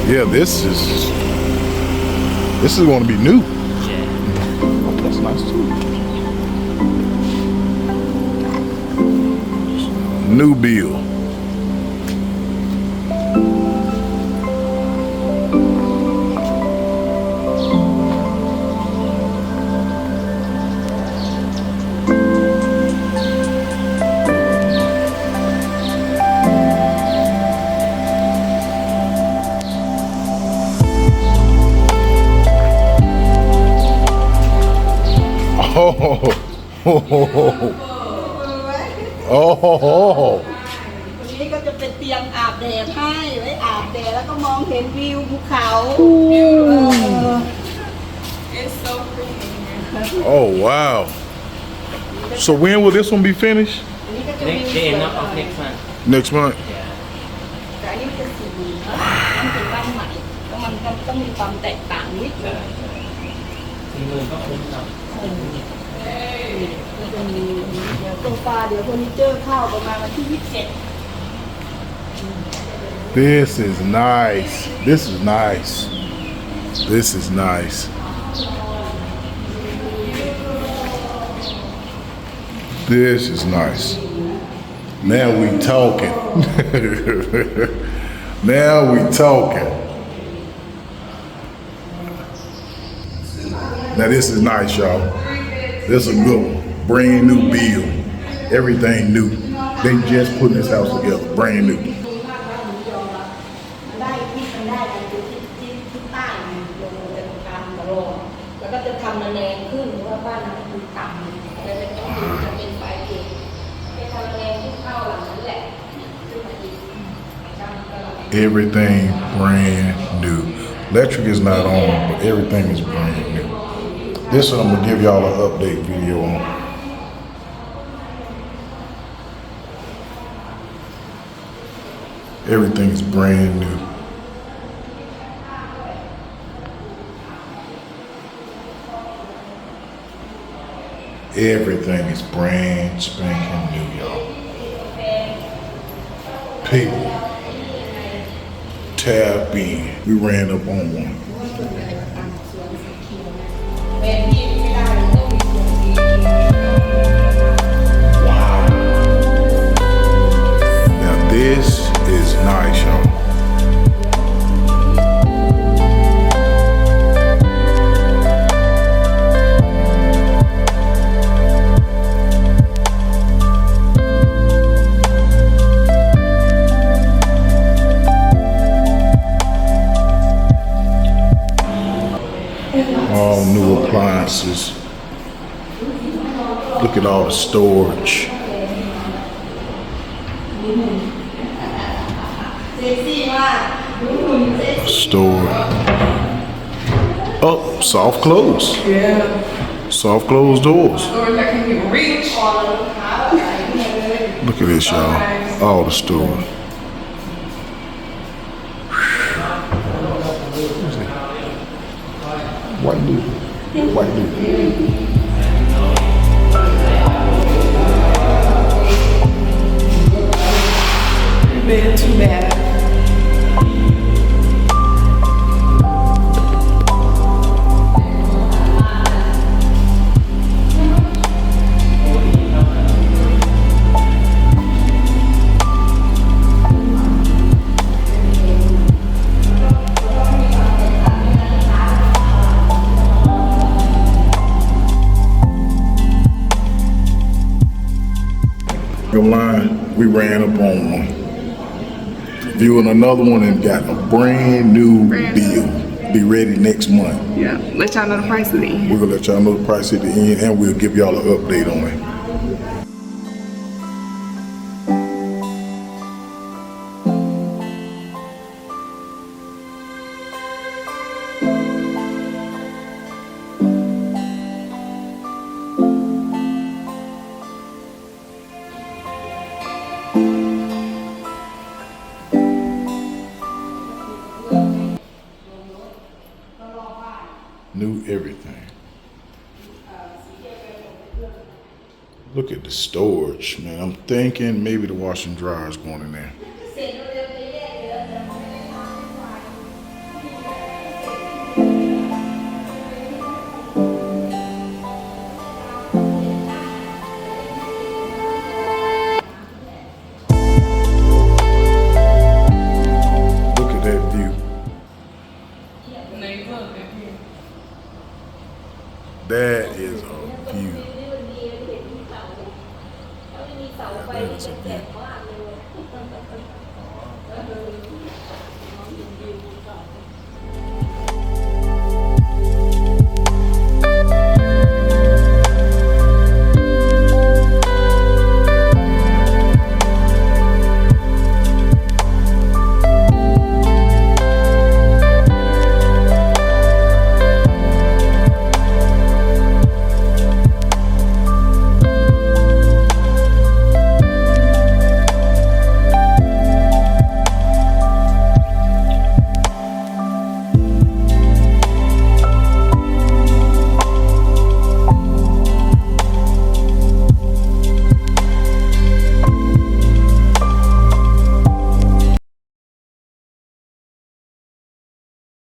Yeah, this is going to be new. Yeah. That's nice too. New bill.นี่ก็จะเป็นเตียงอาบแดดให้ไว้อาบแดดแล้วก็มองเห็นวิวภูเขา It's so pretty. Oh wow. So when will this one be finished? อันนี้ก็จะมี The end of next month. Next month. แต่อันนี้มันเป็นสีมันเป็นบ้านใหม่แล้วมันก็ต้องมีความแตกต่างนิดนึง 40,000ก็คุ้มครับ มันจะมีเดี๋ยวโซฟาเดี๋ยวเฟอร์นิเจอร์เข้าประมาณวันที่ 27 This is nice. This is nice. This is nice. This is nice. Now we talking. Now we talking. Now this is nice, y'all. This is a good one. Brand new build. Everything new. They just putting this house together. Brand new. ได้ที่มันได้กันอยู่ที่ใต้ลงจะทำมาลงแล้วก็จะทำระแนงขึ้นเพราะว่าบ้านนั้นมันต่ำแล้วต้องดูจะเป็นไฟเองจะทำระแนงที่เข้าหลังนั้นแหละขึ้นมาอีก Everything brand new. Electric is not on, but everything is brand new. This one I'm gonna give y'all an update video on. Everything is brand new. Everything is brand spanking new, y'all. People, tap in. We ran up on one. เป็นที่ไม่ได้ต้องมีส่วนที่ Wow. Now this is nice, y'all. All new appliances. Look at all the storage. เซ็กซี่มาก Store. Oh, soft close. Yeah. Soft closed doors. Or that can be reach. Look at this, y'all. All the stores. White dude. White dude. Been too bad. Line, we ran up on one. Viewing another one and got a brand new deal. Be ready next month. Yeah. Let y'all know the price of these. We're gonna let y'all know the price at the end and we'll give y'all an update on it. New everything. Look at the storage, man. I'm thinking maybe the washer and dryer is going in there. ก็